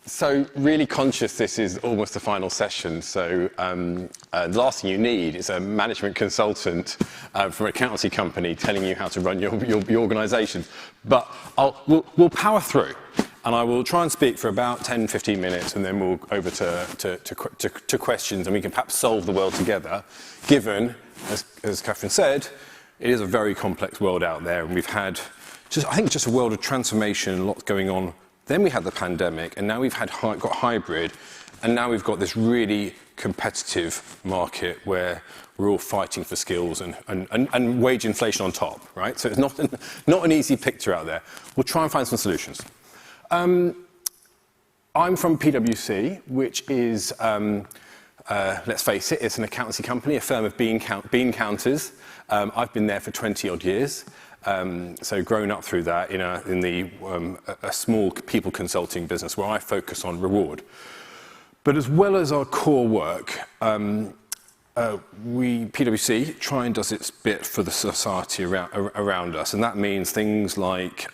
So really conscious this is almost the final session, so the last thing you need is a management consultant from an accountancy company telling you how to run your organisation. But we'll power through, and I will try and speak for about 10-15 minutes, and then we'll over to questions, and we can perhaps solve the world together, given, as Catherine said, it is a very complex world out there, and we've had, I think, just a world of transformation, a lot going on. Then we had the pandemic, and now we've got hybrid, and now we've got this really competitive market where we're all fighting for skills and wage inflation on top, right? So it's not an easy picture out there. We'll try and find some solutions. I'm from PwC, which is, let's face it, it's an accountancy company, a firm of bean counters. I've been there for 20-odd years. So grown up through that in a small people consulting business where I focus on reward. But as well as our core work, PwC try and does its bit for the society around us, and that means things like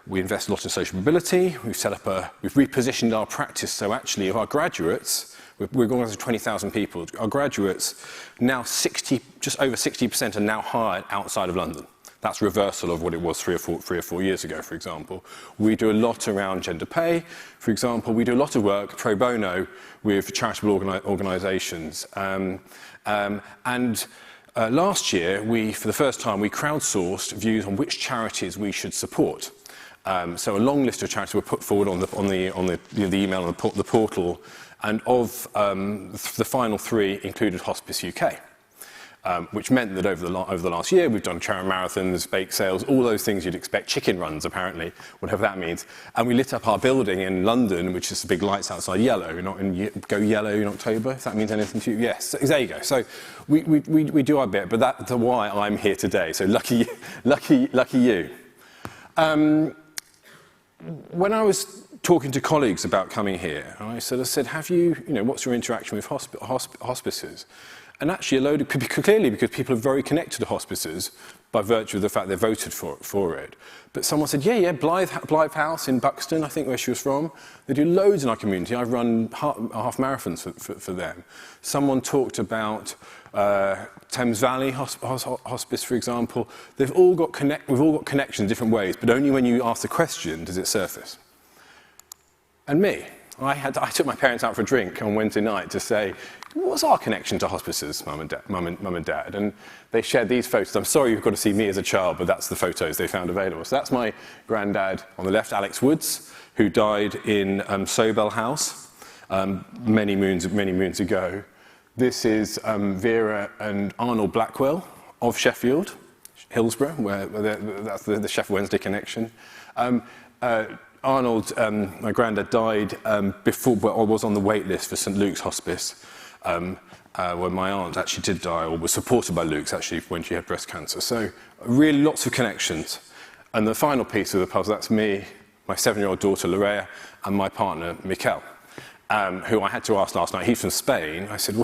we invest a lot in social mobility. We've repositioned our practice so actually of our graduates. We're going to 20,000 people. Our graduates, now just over 60% are now hired outside of London. That's reversal of what it was three or four years ago, for example. We do a lot around gender pay, for example. We do a lot of work pro bono with charitable organisations. Last year, for the first time, we crowdsourced views on which charities we should support. So a long list of charities were put forward on the email and the portal. And of the final three included Hospice UK, which meant that over the last year we've done charity marathons, bake sales, all those things you'd expect, chicken runs apparently, whatever that means. And we lit up our building in London, which is the big lights outside yellow. Go yellow in October, if that means anything to you. Yes, there you go. So we do our bit, but that's why I'm here today. So lucky you. When I was talking to colleagues about coming here, I said, have you, what's your interaction with hospices? And actually, a load of people, clearly because people are very connected to hospices by virtue of the fact they voted for it. But someone said, yeah, Blythe House in Buxton, I think where she was from. They do loads in our community. I've run half marathons for them. Someone talked about Thames Valley Hospice, for example. We've all got connections in different ways, but only when you ask the question does it surface. And me, I took my parents out for a drink on Wednesday night to say, what's our connection to hospices, mum and dad? And they shared these photos. I'm sorry you've got to see me as a child, but that's the photos they found available. So that's my granddad on the left, Alex Woods, who died in Sobel House many moons ago. This is Vera and Arnold Blackwell of Sheffield, Hillsborough, where that's the Sheffield Wednesday connection. Arnold, my granddad, died before, I was on the wait list for St Luke's Hospice, where my aunt actually did die, or was supported by Luke's actually when she had breast cancer. So really lots of connections. And the final piece of the puzzle, that's me, my 7-year-old daughter Larea, and my partner Mikel, who I had to ask last night. He's from Spain. I said,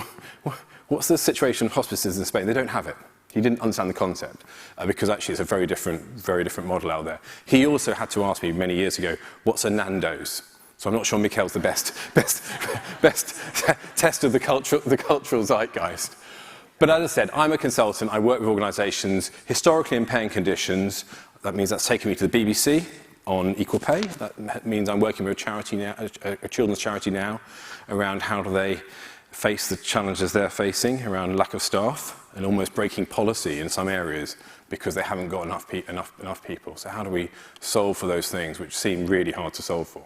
what's the situation of hospices in Spain? They don't have it. He didn't understand the concept because actually it's a very different model out there. He also had to ask me many years ago, what's a Nando's? So I'm not sure Mikel's the best test of the cultural zeitgeist. But as I said, I'm a consultant. I work with organisations historically in paying conditions. That means that's taken me to the BBC on equal pay. That means I'm working with a charity now, a children's charity now, around how do they face the challenges they're facing around lack of staff and almost breaking policy in some areas because they haven't got enough people. So how do we solve for those things which seem really hard to solve for?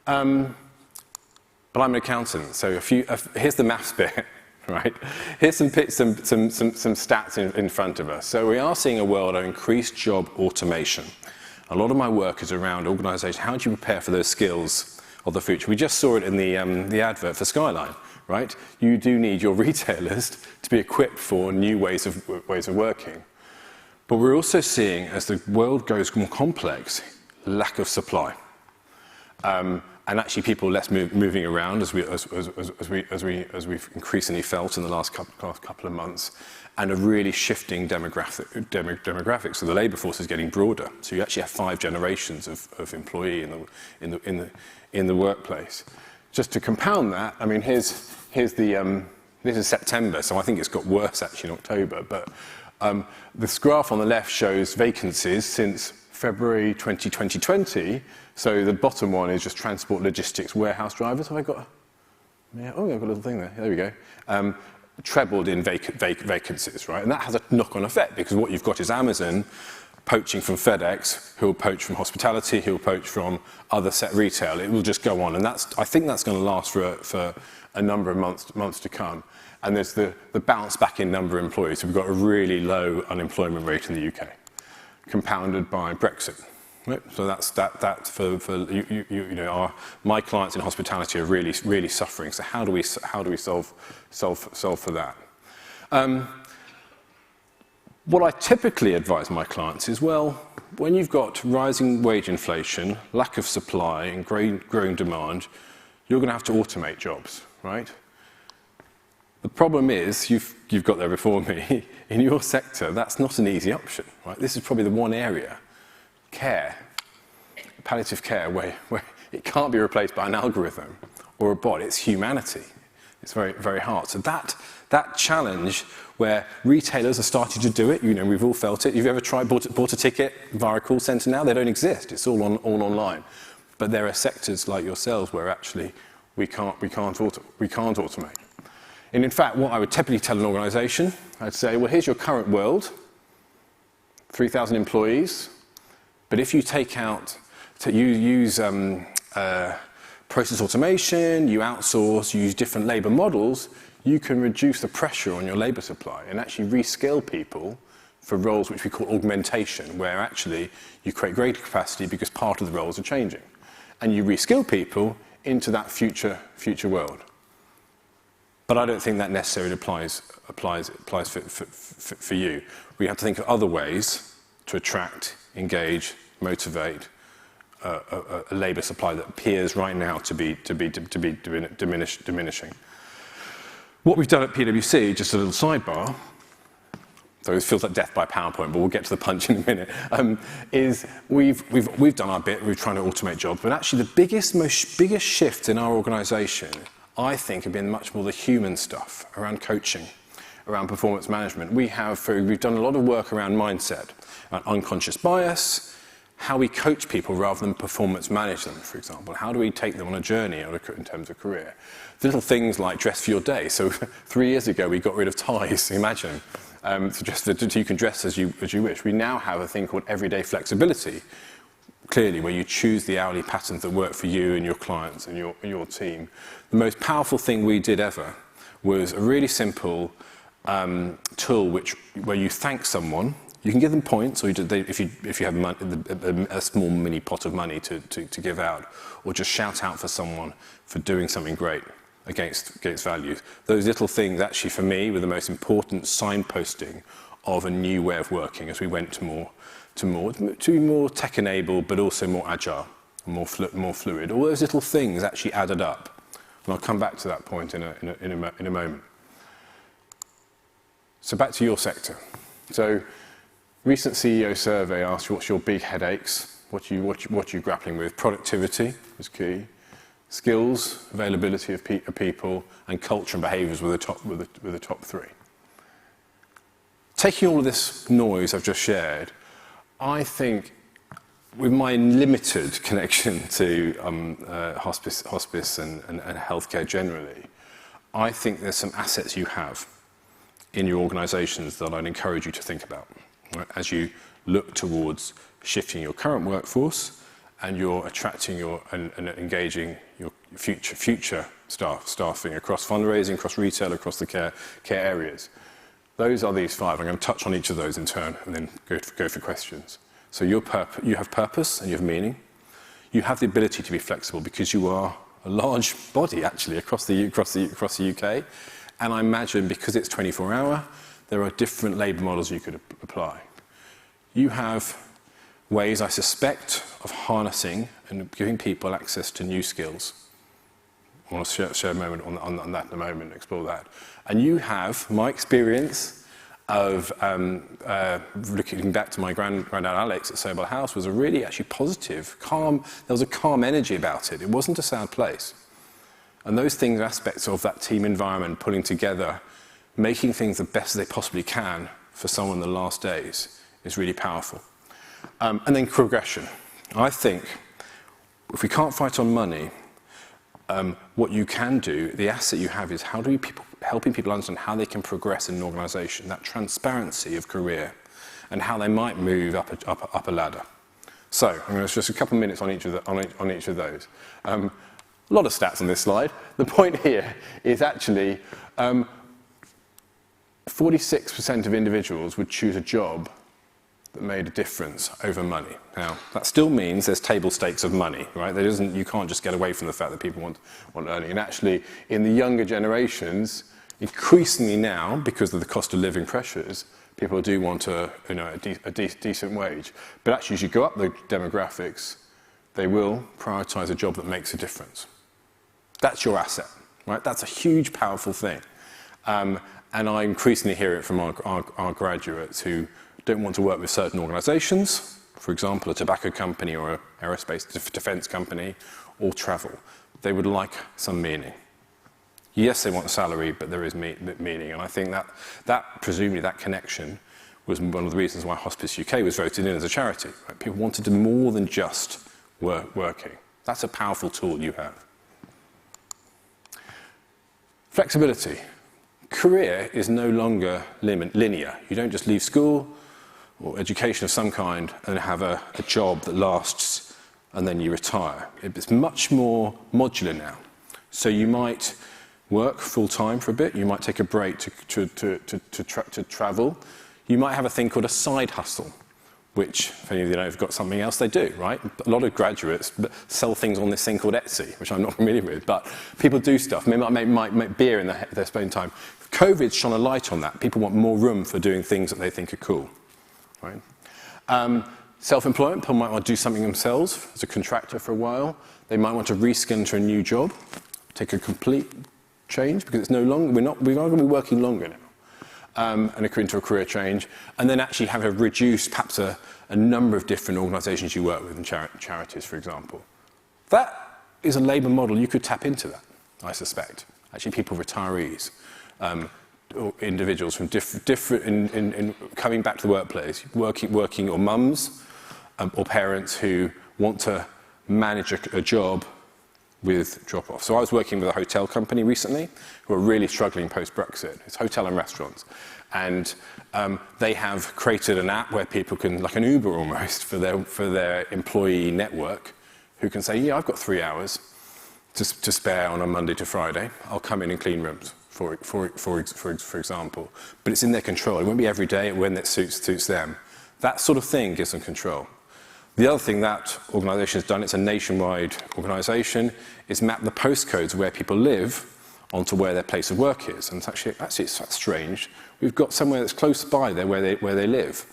But I'm an accountant, so here's the maths bit, right? Here's some stats in front of us. So we are seeing a world of increased job automation. A lot of my work is around organisation. How do you prepare for those skills of the future? We just saw it in the advert for Skyline, right? You do need your retailers to be equipped for new ways of working. But we're also seeing, as the world goes more complex, lack of supply. and actually people less moving around as we've increasingly felt in the last couple of months, and a really shifting demographics. So the labour force is getting broader. So you actually have 5 generations of employee in the workplace. Just to compound that, I mean, here's the this is September, so I think it's got worse actually in October. But this graph on the left shows vacancies since February 2020. So the bottom one is just transport, logistics, warehouse drivers. Have I got? Yeah. Oh, I've got a little thing there. There we go. Trebled in vacancies, right? And that has a knock-on effect, because what you've got is Amazon poaching from FedEx, who will poach from hospitality, who will poach from other set retail. It will just go on, and I think that's going to last for a number of months to come. And there's the bounce back in number of employees. So we've got a really low unemployment rate in the UK, compounded by Brexit. Right? So that's that for my clients in hospitality are really suffering. So how do we solve for that? What I typically advise my clients is, well, when you've got rising wage inflation, lack of supply, and growing demand, you're going to have to automate jobs, right? The problem is, you've got there before me, in your sector, that's not an easy option, right? This is probably the one area, care, palliative care, where it can't be replaced by an algorithm or a bot. It's humanity. It's very, very hard. So that challenge, where retailers are starting to do it, we've all felt it. You've ever bought a ticket via a call centre now? They don't exist. It's all online. But there are sectors like yourselves where actually we can't automate. And in fact, what I would typically tell an organisation, I'd say, well, here's your current world, 3,000 employees, but if you use process automation, you outsource, you use different labour models, you can reduce the pressure on your labour supply and actually reskill people for roles which we call augmentation, where actually you create greater capacity because part of the roles are changing. And you reskill people into that future world. But I don't think that necessarily applies for you. We have to think of other ways to attract, engage, motivate a labour supply that appears right now to be diminishing. What we've done at PwC, just a little sidebar, so it feels like death by PowerPoint, but we'll get to the punch in a minute, is we've done our bit. We're trying to automate jobs, but actually the biggest shift in our organisation, I think, have been much more the human stuff around coaching, around performance management. We've done a lot of work around mindset, around unconscious bias, how we coach people rather than performance manage them, for example. How do we take them on a journey in terms of career? Little things like dress for your day. So 3 years ago, we got rid of ties, imagine. So you can dress as you wish. We now have a thing called everyday flexibility, clearly, where you choose the hourly patterns that work for you and your clients and your team. The most powerful thing we did ever was a really simple tool where you thank someone. You can give them points, or if you have a small mini pot of money to give out, or just shout out for someone for doing something great against values. Those little things, actually, for me, were the most important signposting of a new way of working as we went to more tech-enabled, but also more agile, more fluid. All those little things actually added up, and I'll come back to that point in a moment. So back to your sector. So, recent CEO survey asked what's your big headaches, what are you grappling with. Productivity was key. Skills, availability of people, and culture and behaviours were the top 3. Taking all of this noise I've just shared, I think, with my limited connection to hospice and healthcare generally, I think there's some assets you have in your organisations that I'd encourage you to think about, right, as you look towards shifting your current workforce and you're attracting and engaging your future staffing across fundraising, across retail, across the care areas. Those are these 5. I'm going to touch on each of those in turn and then go for questions. So you have purpose and you have meaning. You have the ability to be flexible because you are a large body actually across the UK. And I imagine because it's 24-hour, there are different labour models you could apply. You have ways, I suspect, of harnessing and giving people access to new skills. I want to share a moment on that in a moment, explore that. And you have my experience of looking back to my granddad Alex at Sober House was a really actually positive, calm, there was a calm energy about it. It wasn't a sad place. And those things, aspects of that team environment, pulling together, making things the best they possibly can for someone in the last days is really powerful. And then progression. I think if we can't fight on money, what you can do, the asset you have is helping people understand how they can progress in an organisation, that transparency of career, and how they might move up a ladder. So I'm going to just a couple of minutes on each of those. A lot of stats on this slide. The point here is actually 46% of individuals would choose a job that made a difference over money. Now, that still means there's table stakes of money, right? You can't just get away from the fact that people want earning. And actually, in the younger generations, increasingly now, because of the cost of living pressures, people do want a decent wage. But actually, as you go up the demographics, they will prioritise a job that makes a difference. That's your asset, right? That's a huge, powerful thing. And I increasingly hear it from our graduates who don't want to work with certain organisations, for example, a tobacco company or an aerospace defence company, or travel. They would like some meaning. Yes, they want a salary, but there is meaning. And I think that presumably that connection was one of the reasons why Hospice UK was voted in as a charity. Right? People wanted to do more than just working. That's a powerful tool you have. Flexibility. Career is no longer linear. You don't just leave school or education of some kind and have a job that lasts and then you retire. It's much more modular now. So you might work full-time for a bit, you might take a break to travel. You might have a thing called a side hustle, which, if any of you know, have got something else, they do, right? A lot of graduates sell things on this thing called Etsy, which I'm not familiar with, but people do stuff. They might make beer in their spare time. COVID's shone a light on that. People want more room for doing things that they think are cool, right? Self-employment, people might want to do something themselves as a contractor for a while. They might want to reskill into a new job, take a complete change, because it's no longer, we're not going to be working longer now. And into a career change, and then actually have a reduced, perhaps a number of different organisations you work with, and charities, for example. That is a labour model. You could tap into that, I suspect. Actually, people, retirees, or individuals from in coming back to the workplace, working or mums or parents who want to manage a job with drop-off. So I was working with a hotel company recently who are really struggling post-Brexit. It's hotel and restaurants. And they have created an app where people can, like an Uber almost, for their employee network, who can say, yeah, I've got 3 hours to spare on a Monday to Friday. I'll come in and clean rooms, for example. But it's in their control. It won't be every day when it suits them. That sort of thing gives them control. The other thing that organisation has done, it's a nationwide organisation, is map the postcodes where people live onto where their place of work is. And it's that's strange. We've got somewhere that's close by there where they live.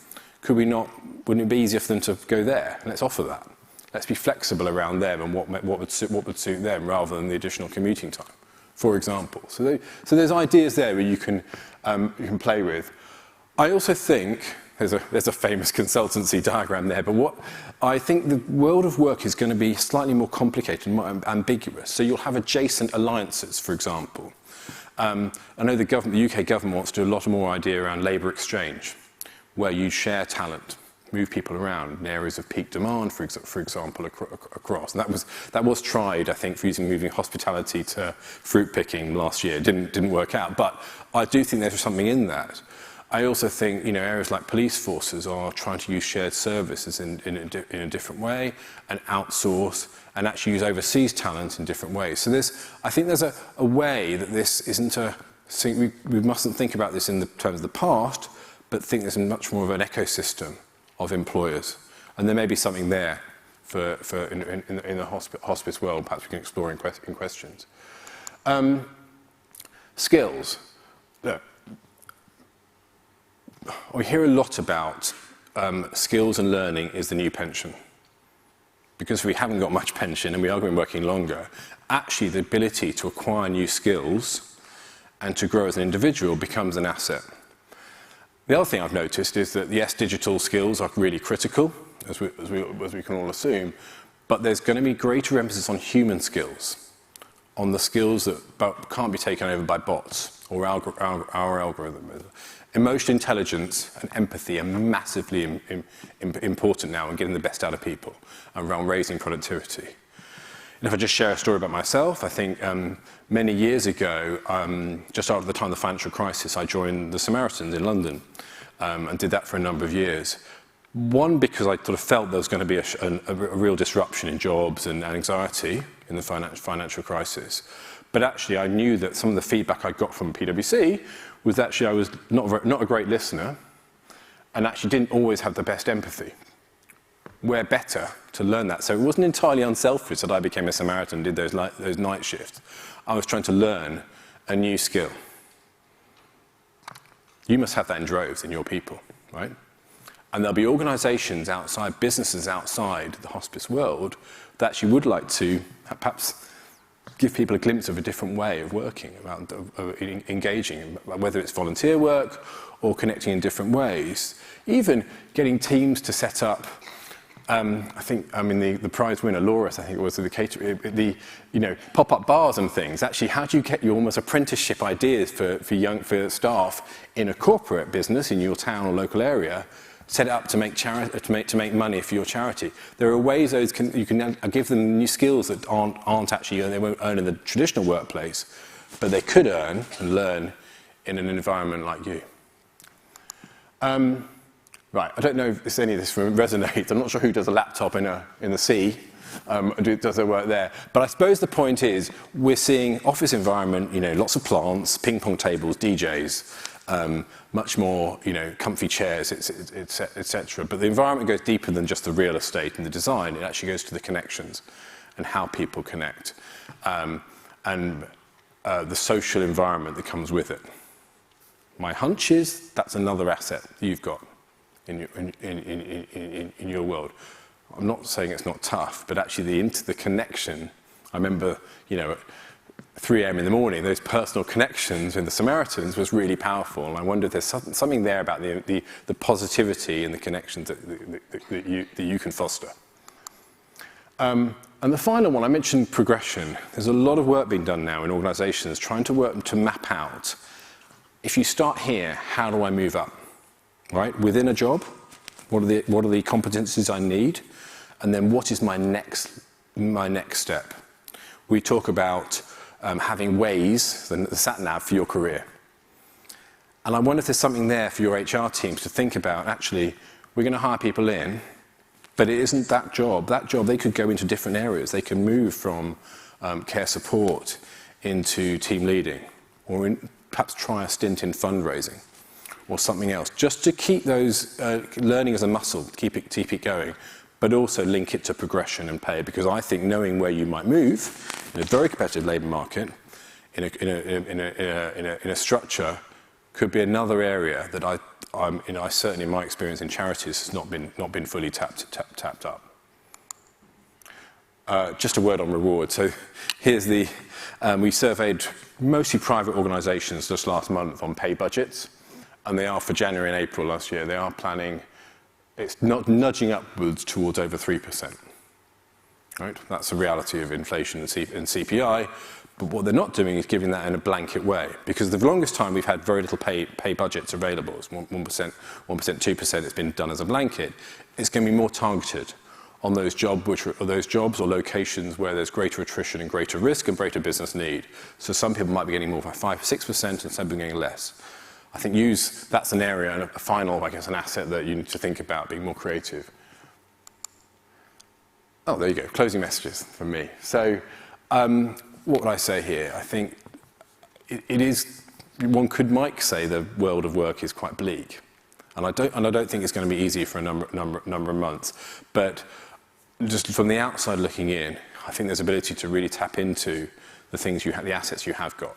Wouldn't it be easier for them to go there? Let's offer that. Let's be flexible around them and what would suit them rather than the additional commuting time, for example. So there's ideas there where you can play with. I also think there's a famous consultancy diagram there, but what I think the world of work is going to be slightly more complicated and more ambiguous. So you'll have adjacent alliances, for example. I know the UK government wants to do a lot more idea around labour exchange, where you share talent, move people around in areas of peak demand, for example, across. And that was tried, I think, for moving hospitality to fruit picking last year. It didn't work out, but I do think there's something in that. I also think areas like police forces are trying to use shared services in a different way and outsource and actually use overseas talent in different ways. So I think there's a way that this isn't we mustn't think about this in the terms of the past, but think there's much more of an ecosystem of employers. And there may be something there in the hospice world, perhaps we can explore in questions. Skills. Look, we hear a lot about skills and learning is the new pension. Because we haven't got much pension and we are going to be working longer, actually the ability to acquire new skills and to grow as an individual becomes an asset. The other thing I've noticed is that, yes, digital skills are really critical, as we can all assume, but there's going to be greater emphasis on human skills, on the skills that can't be taken over by bots or our algorithms. Emotional intelligence and empathy are massively important now in getting the best out of people around raising productivity. And if I just share a story about myself, I think many years ago, just after the time of the financial crisis, I joined the Samaritans in London and did that for a number of years. One, because I sort of felt there was going to be a real disruption in jobs and anxiety in the financial crisis. But actually, I knew that some of the feedback I got from PwC was actually I was not a great listener and actually didn't always have the best empathy. We're better to learn that. So it wasn't entirely unselfish that I became a Samaritan and did those night shifts. I was trying to learn a new skill. You must have that in droves in your people, right? And there'll be organisations outside, businesses outside the hospice world that actually would like to perhaps give people a glimpse of a different way of working, of engaging, whether it's volunteer work or connecting in different ways. Even getting teams to set up, the prize winner, Loris, I think it was the pop-up bars and things. Actually, how do you get your almost apprenticeship ideas for staff in a corporate business in your town or local area, set it up to make money for your charity? There are ways you can give them new skills that aren't actually, they won't earn in the traditional workplace, but they could earn and learn in an environment like you. Right, I don't know if any of this resonates. I'm not sure who does a laptop in the sea. Does it work there? But I suppose the point is we're seeing office environment, lots of plants, ping pong tables, DJs, much more, comfy chairs, etc. But the environment goes deeper than just the real estate and the design. It actually goes to the connections and how people connect, and the social environment that comes with it. My hunch is that's another asset you've got in your world. I'm not saying it's not tough, but actually the connection. I remember, at 3 a.m. in the morning, those personal connections with the Samaritans was really powerful. And I wonder if there's something there about the positivity and the connections that you can foster. And the final one, I mentioned progression. There's a lot of work being done now in organisations trying to work to map out, if you start here, how do I move up? Right? Within a job, what are the competencies I need? And then what is my next step? We talk about having ways, the sat-nav for your career. And I wonder if there's something there for your HR teams to think about. Actually, we're going to hire people in, but it isn't that job. That job, they could go into different areas. They can move from care support into team leading, or perhaps try a stint in fundraising or something else, just to keep those learning as a muscle, keep it going, but also link it to progression and pay. Because I think knowing where you might move in a very competitive labour market, in a structure, could be another area that I certainly in my experience in charities has not been fully tapped up. Just a word on reward. So here's we surveyed mostly private organisations just last month on pay budgets. And they are for January and April last year. They are planning, it's not nudging upwards towards over 3%. Right? That's the reality of inflation and CPI. But what they're not doing is giving that in a blanket way. Because the longest time we've had very little pay budgets available. It's 1%, 2%. It's been done as a blanket. It's going to be more targeted on those jobs or locations where there's greater attrition and greater risk and greater business need. So some people might be getting more by 5%, 6%, and some people getting less. I think that's an area and a final, an asset that you need to think about, being more creative. Oh, there you go, closing messages from me. So what would I say here? I think it is, might say the world of work is quite bleak. And I don't think it's going to be easy for a number of months. But just from the outside looking in, I think there's ability to really tap into the things the assets you have got,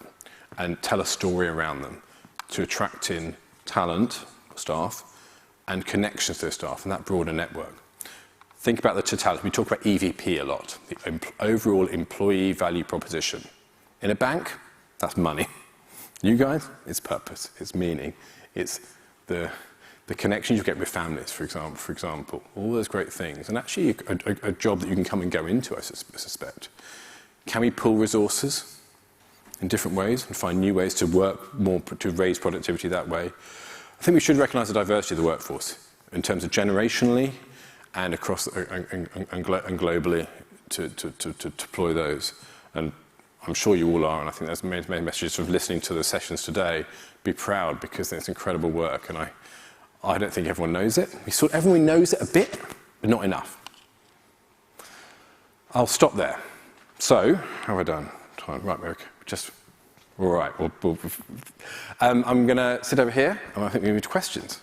and tell a story around them, to attract in talent, staff, and connections to the staff and that broader network. Think about the totality. We talk about EVP a lot, the overall employee value proposition. In a bank, that's money. You guys, it's purpose, it's meaning, it's the connections you get with families, for example, all those great things. And actually a job that you can come and go into, I suspect. Can we pull resources in different ways and find new ways to work more, to raise productivity that way? I think we should recognise the diversity of the workforce in terms of generationally and across and globally to deploy those. And I'm sure you all are, and I think that's the main message of listening to the sessions today. Be proud, because it's incredible work, and I don't think everyone knows it. Everyone knows it a bit, but not enough. I'll stop there. So, how have I done? Right, okay, all right. I'm going to sit over here, and I think we move to questions.